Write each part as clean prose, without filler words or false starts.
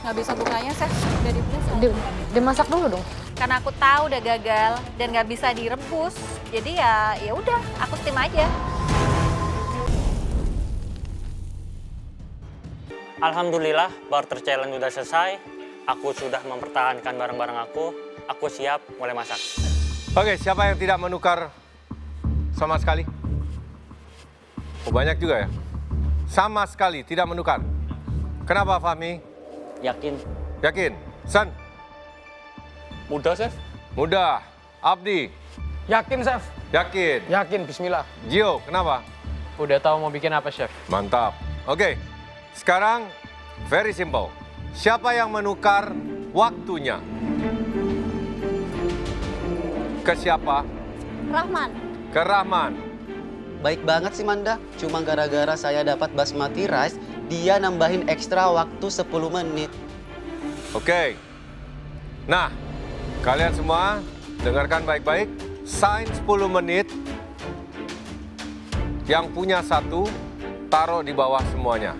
Nggak bisa bukanya, Chef. Udah dipress. Dimasak dulu dong. Karena aku tahu udah gagal dan nggak bisa direbus. Jadi ya udah, aku steam aja. Alhamdulillah, barter challenge udah selesai. Aku sudah mempertahankan barang-barang aku. Aku siap mulai masak. Oke, siapa yang tidak menukar sama sekali? Oh, banyak juga ya? Sama sekali tidak menukar. Kenapa, Fahmi? Yakin? Yakin? San? Mudah, Chef. Mudah. Abdi? Yakin, Chef. Yakin? Yakin, bismillah. Gio, kenapa? Udah tahu mau bikin apa, Chef? Mantap. Oke, sekarang very simple. Siapa yang menukar waktunya? Ke siapa? Rahman. Ke Rahman. Baik banget sih Manda, cuma gara-gara saya dapat basmati rice, dia nambahin ekstra waktu 10 menit. Oke. Nah, kalian semua dengarkan baik-baik. Sign 10 menit. Yang punya satu, taruh di bawah semuanya.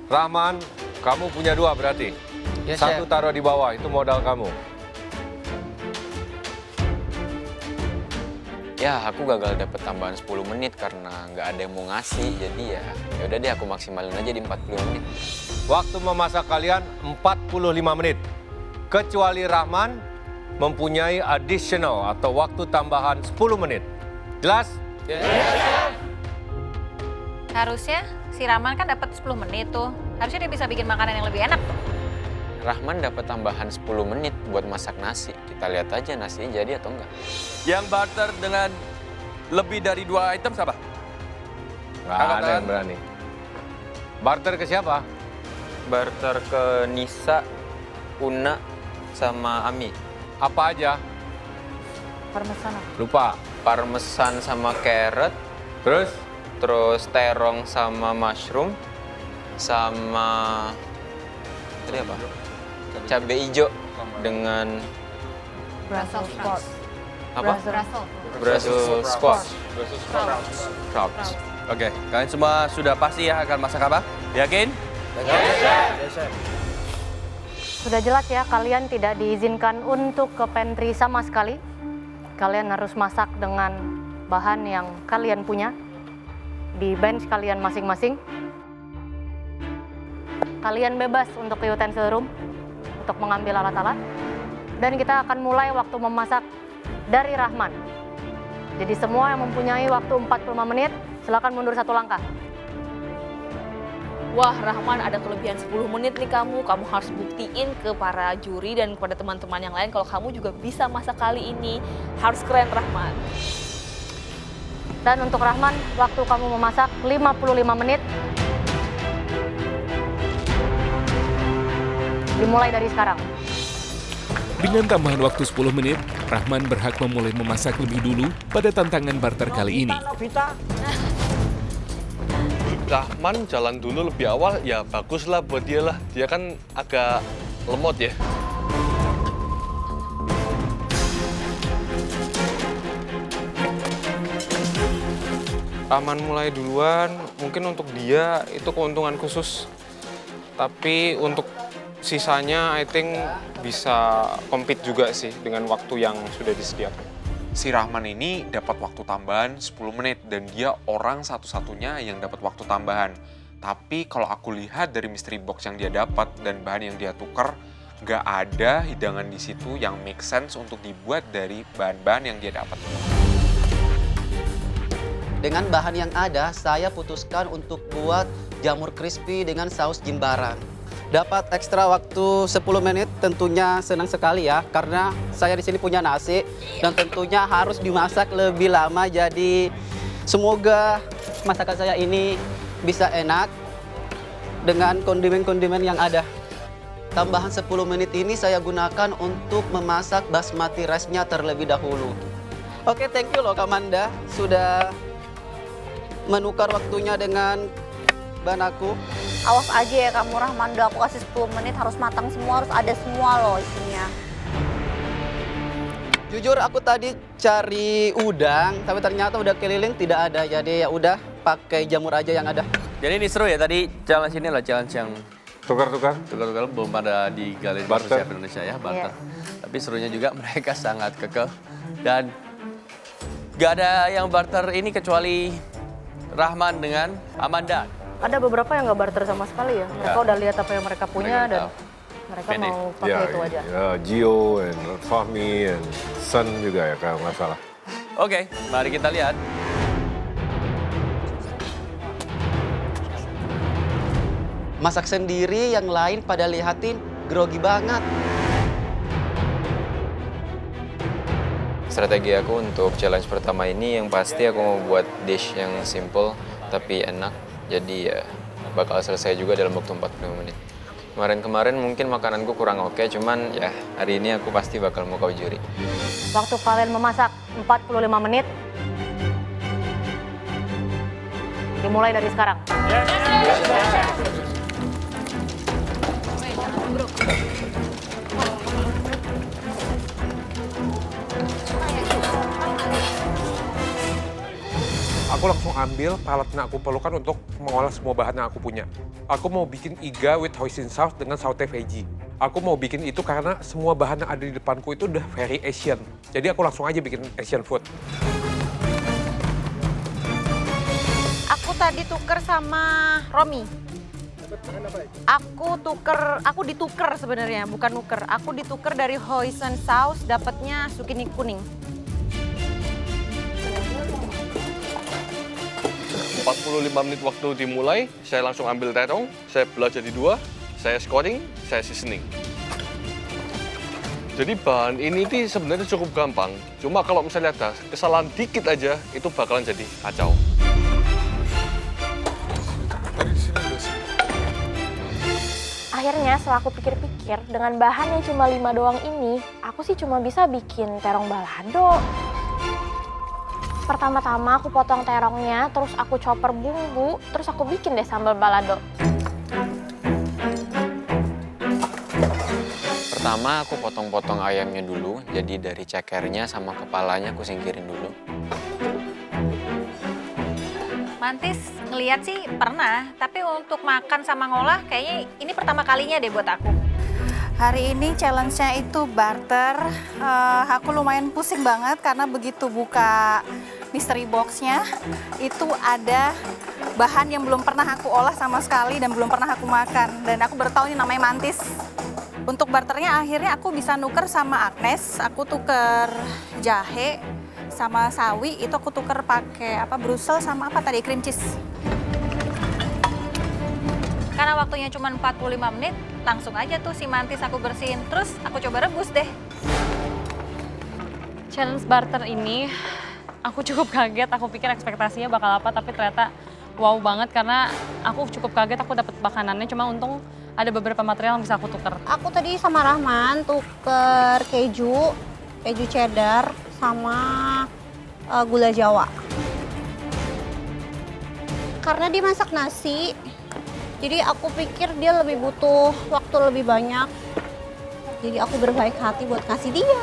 Rahman, kamu punya dua berarti? Ya, Satu Chef. taruh di bawah, itu modal kamu. Ya, aku gagal dapet tambahan 10 menit karena nggak ada yang mau ngasih. Jadi ya udah deh aku maksimalin aja di 40 menit. Waktu memasak kalian 45 menit. Kecuali Rahman mempunyai additional atau waktu tambahan 10 menit. Jelas? Harusnya si Rahman kan dapat 10 menit tuh. Harusnya dia bisa bikin makanan yang lebih enak tuh. Rahman dapat tambahan 10 menit buat masak nasi. Kita lihat aja nasinya jadi atau enggak. Yang barter dengan lebih dari 2 item siapa? Nggak ada yang berani. Barter ke siapa? Barter ke Nisa, Una, sama Ami. Apa aja? Parmesan. Lupa. Parmesan sama carrot, Terus? terong sama mushroom, sama tadi apa? Cabai hijau dengan Brussels sprouts. apa? Brussels squash. Sprouts. Oke, kalian semua sudah pasti ya akan masak apa? Yakin? Sudah jelas ya, kalian tidak diizinkan untuk ke pantry sama sekali. Kalian harus masak dengan bahan yang kalian punya di bench kalian masing-masing. Kalian bebas untuk ke utensil room untuk mengambil alat-alat. Dan kita akan mulai waktu memasak dari Rahman. Jadi semua yang mempunyai waktu 45 menit, silakan mundur 1 langkah. Wah, Rahman ada kelebihan 10 menit nih kamu. Kamu harus buktiin ke para juri dan kepada teman-teman yang lain kalau kamu juga bisa masak kali ini. Harus keren, Rahman. Dan untuk Rahman, waktu kamu memasak 55 menit. Dimulai dari sekarang. Dengan tambahan waktu 10 menit, Rahman berhak memulai memasak lebih dulu pada tantangan barter kali ini. Rahman jalan dulu lebih awal, ya baguslah buat dia lah. Dia kan agak lemot ya. Rahman mulai duluan, mungkin untuk dia itu keuntungan khusus. Tapi untuk sisanya, I think bisa compete juga sih dengan waktu yang sudah disediakan. Si Rahman ini dapat waktu tambahan 10 menit dan dia orang satu-satunya yang dapat waktu tambahan. Tapi kalau aku lihat dari mystery box yang dia dapat dan bahan yang dia tukar, nggak ada hidangan di situ yang make sense untuk dibuat dari bahan-bahan yang dia dapat. Dengan bahan yang ada, saya putuskan untuk buat jamur crispy dengan saus jimbaran. Dapat ekstra waktu 10 menit, tentunya senang sekali ya, karena saya di sini punya nasi dan tentunya harus dimasak lebih lama. Jadi semoga masakan saya ini bisa enak dengan kondimen-kondimen yang ada. Tambahan 10 menit ini saya gunakan untuk memasak basmati rice-nya terlebih dahulu. Oke, thank you loh Kamanda sudah menukar waktunya dengan bahan aku. Awas aja ya kamu Rahman, udah aku kasih 10 menit harus matang semua, harus ada semua loh isinya. Jujur aku tadi cari udang, tapi ternyata udah keliling tidak ada. Jadi ya udah pakai jamur aja yang ada. Jadi ini seru ya, tadi challenge ini lah challenge yang Tukar-tukar? Tukar-tukar belum ada di Galeri Barter. Chef Indonesia ya, barter. Tapi serunya juga mereka sangat kekeh. Dan gak ada yang barter ini kecuali Rahman dengan Amanda. Ada beberapa yang nggak barter sama sekali ya. Mereka udah lihat apa yang mereka punya dan mereka mau pakai itu aja. Gio, and Fahmi, and Sun juga ya kalau nggak salah. Oke, mari kita lihat. Masak sendiri, yang lain pada lihatin grogi banget. Strategi aku untuk challenge pertama ini yang pasti aku mau buat dish yang simple tapi enak. Jadi ya bakal selesai juga dalam waktu 45 menit. Kemarin-kemarin mungkin makananku kurang oke, cuman ya hari ini aku pasti bakal mau kau juri. Waktu kalian memasak 45 menit. Dimulai dari sekarang. Aku langsung ambil palet yang aku perlukan untuk mengolah semua bahan yang aku punya. Aku mau bikin iga with hoisin sauce dengan saute veggie. Aku mau bikin itu karena semua bahan yang ada di depanku itu udah very Asian. Jadi aku langsung aja bikin Asian food. Aku tadi tuker sama Romi. Aku dituker sebenarnya, bukan nuker. Aku dituker dari hoisin sauce, dapatnya zucchini kuning. 45 menit waktu dimulai, saya langsung ambil terong, saya belah jadi 2, saya scoring, saya seasoning. Jadi bahan ini sebenarnya cukup gampang, cuma kalau misalnya ada kesalahan dikit aja, itu bakalan jadi kacau. Akhirnya setelah aku pikir-pikir, dengan bahan yang cuma 5 doang ini, aku sih cuma bisa bikin terong balado. Pertama-tama aku potong terongnya, terus aku chopper bumbu, terus aku bikin deh sambal balado. Pertama aku potong-potong ayamnya dulu, jadi dari cekernya sama kepalanya aku singkirin dulu. Mantis ngeliat sih pernah, tapi untuk makan sama ngolah kayaknya ini pertama kalinya deh buat aku. Hari ini challenge-nya itu barter. Aku lumayan pusing banget karena begitu buka mystery box-nya itu ada bahan yang belum pernah aku olah sama sekali dan belum pernah aku makan. Dan aku baru tahu ini namanya mantis. Untuk barternya akhirnya aku bisa nuker sama Agnes. Aku tuker jahe sama sawi, itu aku tuker pakai Brussels sama cream cheese. Karena waktunya cuma 45 menit, langsung aja tuh si mantis aku bersihin. Terus aku coba rebus deh. Challenge barter ini, aku cukup kaget. Aku pikir ekspektasinya bakal apa, tapi ternyata wow banget karena aku cukup kaget aku dapat makanannya. Cuma untung ada beberapa material yang bisa aku tuker. Aku tadi sama Rahman tuker keju cheddar sama gula Jawa. Karena dia masak nasi, jadi aku pikir dia lebih butuh waktu lebih banyak. Jadi aku berbaik hati buat kasih dia.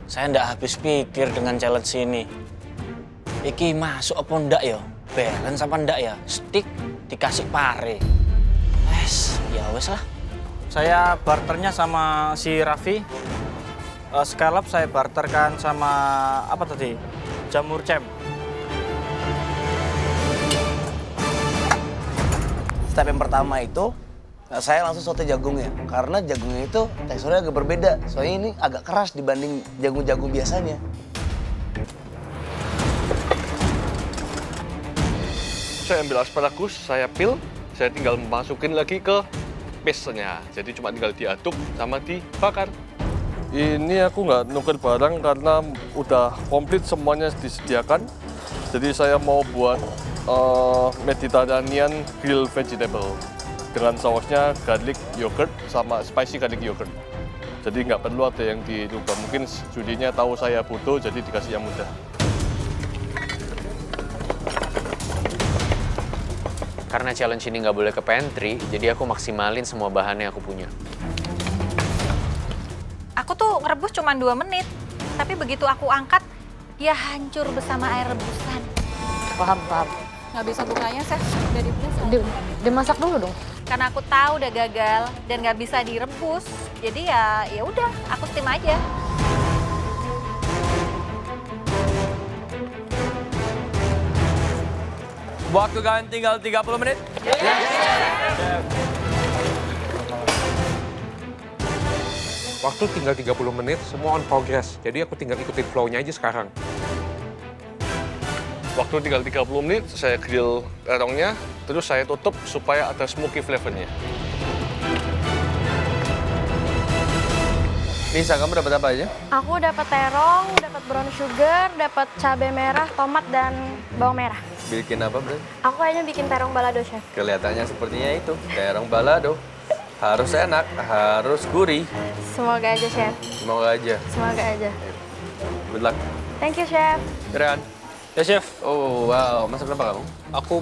Saya ndak habis pikir dengan challenge ini. Iki masuk apa ndak ya? Balance apa ndak ya? Stick dikasih pare. Ya wes lah. Saya barternya sama si Raffi. Scallop saya barterkan sama apa tadi? Jamur cem. Step yang pertama itu saya langsung saute jagungnya karena jagungnya itu teksturnya agak berbeda. Soalnya ini agak keras dibanding jagung-jagung biasanya. Saya ambil asparagus, saya peel, saya tinggal masukin lagi ke paste-nya. Jadi cuma tinggal diaduk sama dibakar. Ini aku nggak nuker barang karena udah komplit semuanya disediakan. Jadi saya mau buat Mediterranean grilled vegetable dengan sausnya garlic yogurt sama spicy garlic yogurt. Jadi nggak perlu ada yang dirubah. Mungkin judinya tahu saya butuh, jadi dikasih yang mudah. Karena challenge ini nggak boleh ke pantry, jadi aku maksimalin semua bahan yang aku punya. Aku tuh ngerebus cuma 2 menit, tapi begitu aku angkat, dia hancur bersama air rebusan. Paham, paham. Nggak bisa bukanya, Chef. Udah dipesan. Dimasak dulu dong. Karena aku tahu udah gagal dan nggak bisa direbus, jadi ya udah, aku steam aja. Waktu kalian tinggal 30 menit. Waktu tinggal 30 menit, semua on progress. Jadi aku tinggal ikutin flow-nya aja sekarang. Waktu tinggal 30 menit, saya grill terongnya, terus saya tutup supaya ada smoky flavornya. Nisa, kamu dapat apa aja? Aku dapat terong, dapat brown sugar, dapat cabai merah, tomat, dan bawang merah. Bikin apa, Bro? Aku kayaknya bikin terong balado, Chef. Kelihatannya sepertinya itu, terong balado. Harus enak, harus gurih. Semoga aja, Chef. Semoga aja. Semoga aja. Good luck. Thank you, Chef. Keren. Ya, Chef. Oh, wow. Masak apa kamu? Aku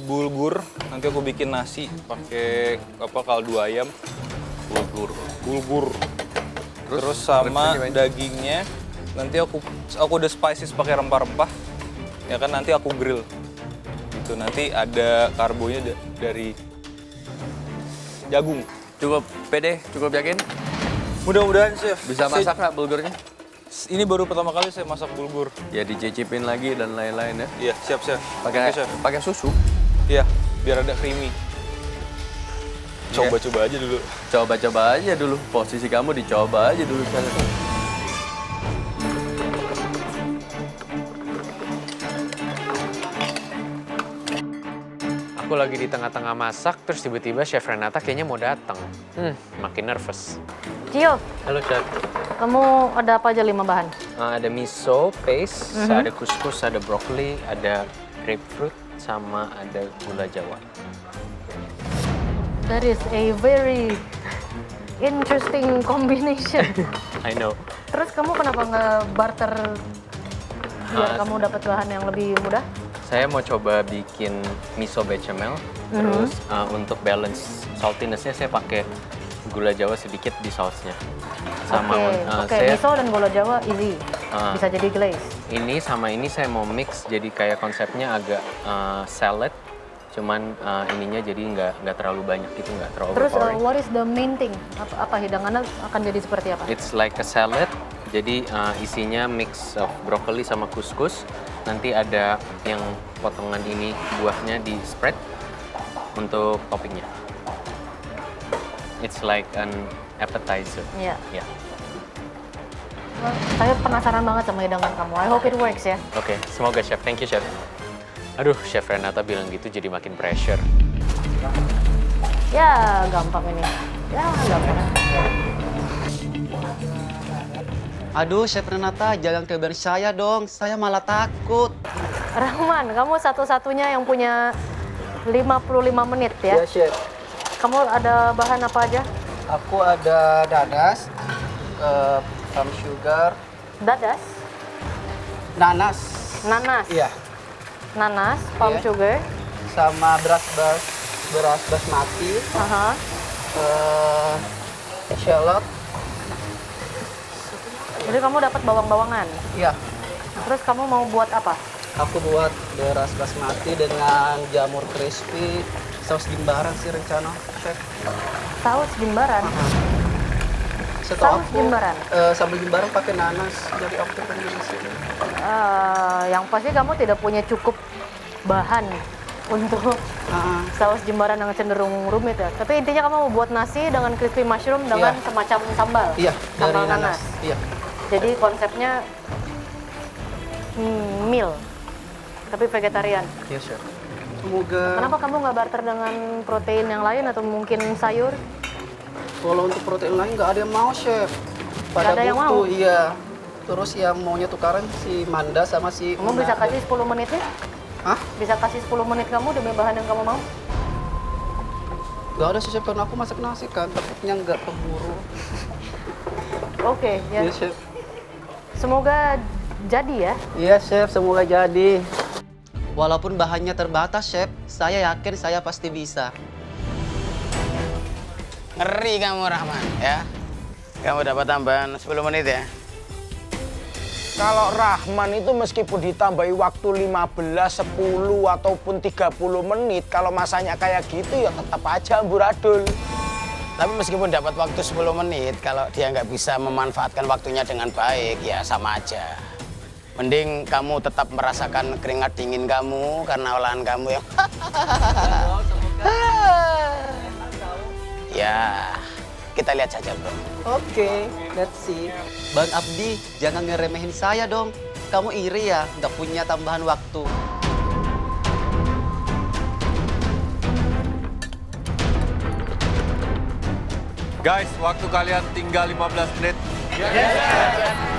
bulgur, nanti aku bikin nasi pakai kaldu ayam. Bulgur. Terus sama dagingnya, nanti aku udah spices pakai rempah-rempah. Ya kan nanti aku grill. Gitu, nanti ada karbonya dari jagung. Cukup pede, cukup yakin? Mudah-mudahan, Chef. Bisa masak nggak bulgurnya? Ini baru pertama kali saya masak bulgur. Ya dicicipin lagi dan lain-lain ya. Iya, siap, Chef. Pakai susu? Iya, biar ada creamy. Coba-coba aja dulu. Coba-coba aja dulu. Posisi kamu dicoba aja dulu sekalian. Aku lagi di tengah-tengah masak, terus tiba-tiba Chef Renata kayaknya mau datang. Makin nervous. Cio, Halo, Chef. kamu ada apa aja 5 bahan? Ada miso paste, ada couscous, ada broccoli, ada grapefruit, sama ada gula Jawa. That is a very interesting combination. I know. Terus kamu kenapa nggak barter biar kamu dapat bahan yang lebih mudah? Saya mau coba bikin miso bechamel, terus untuk balance saltiness-nya saya pakai gula Jawa sedikit di sausnya. Oke, miso dan gula Jawa easy, bisa jadi glaze. Ini sama ini saya mau mix, jadi kayak konsepnya agak salad, cuman ininya jadi nggak terlalu banyak gitu, nggak terlalu Terus overpowering. what is the main thing? Apa hidangannya akan jadi seperti apa? It's like a salad, jadi isinya mix of broccoli sama couscous. Nanti ada yang potongan ini buahnya di spread untuk toppingnya. It's like an appetizer. Iya. Ya. Saya penasaran banget sama hidangan kamu. I hope it works ya. Oke, semoga Chef. Thank you, Chef. Aduh, Chef Renata bilang gitu jadi makin pressure. Ya, gampang ini. Ya, gampang. Aduh, Chef Renata, jangan kebiasaan saya dong. Saya malah takut. Rahman, kamu satu-satunya yang punya 55 menit ya? Iya, Chef. Kamu ada bahan apa aja? Aku ada dadas, palm sugar, Dadas? nanas. Nanas? Iya. Nanas, palm Iya. sugar. Sama beras basmati. Shallot. Jadi kamu dapat bawang-bawangan? Iya. Terus kamu mau buat apa? Aku buat beras basmati dengan jamur crispy, saus jimbaran sih rencana, Chef. Saus jimbaran? Setahu Saus aku, jimbaran? sambal jimbaran pakai nanas, jadi aku kombinasi. Yang pasti kamu tidak punya cukup bahan untuk saus jimbaran yang cenderung rumit ya. Tapi intinya kamu mau buat nasi dengan crispy mushroom dengan semacam sambal? Iya, Sambal dari nanas. Iya. Jadi konsepnya meal, tapi vegetarian. Iya, Chef. Semoga. Kenapa kamu nggak barter dengan protein yang lain atau mungkin sayur? Kalau untuk protein lain nggak ada yang mau, Chef. Nggak ada yang mau? Iya. Terus yang maunya tukaran si Manda sama si Kamu bisa kasih 10 menit ya? Hah? Bisa kasih 10 menit kamu demi bahan yang kamu mau? Nggak ada sih, Chef, karena aku masak nasi kan, takutnya nggak keburu. Oke, ya. Iya, Chef. Semoga jadi ya. Iya, Chef, semoga jadi. Walaupun bahannya terbatas, Chef, saya yakin saya pasti bisa. Ngeri kamu, Rahman, ya. Kamu dapat tambahan 10 menit ya. Kalau Rahman itu meskipun ditambahi waktu 15, 10, ataupun 30 menit, kalau masanya kayak gitu ya tetap aja amburadul. Tapi meskipun dapat waktu 10 menit, kalau dia nggak bisa memanfaatkan waktunya dengan baik, ya sama aja. Mending kamu tetap merasakan keringat dingin kamu karena olahan kamu yang ya, kita lihat saja, bro. Oke, let's see. Bang Abdi, jangan ngeremehin saya dong. Kamu iri ya, nggak punya tambahan waktu. Guys, waktu kalian tinggal 15 menit. Yes.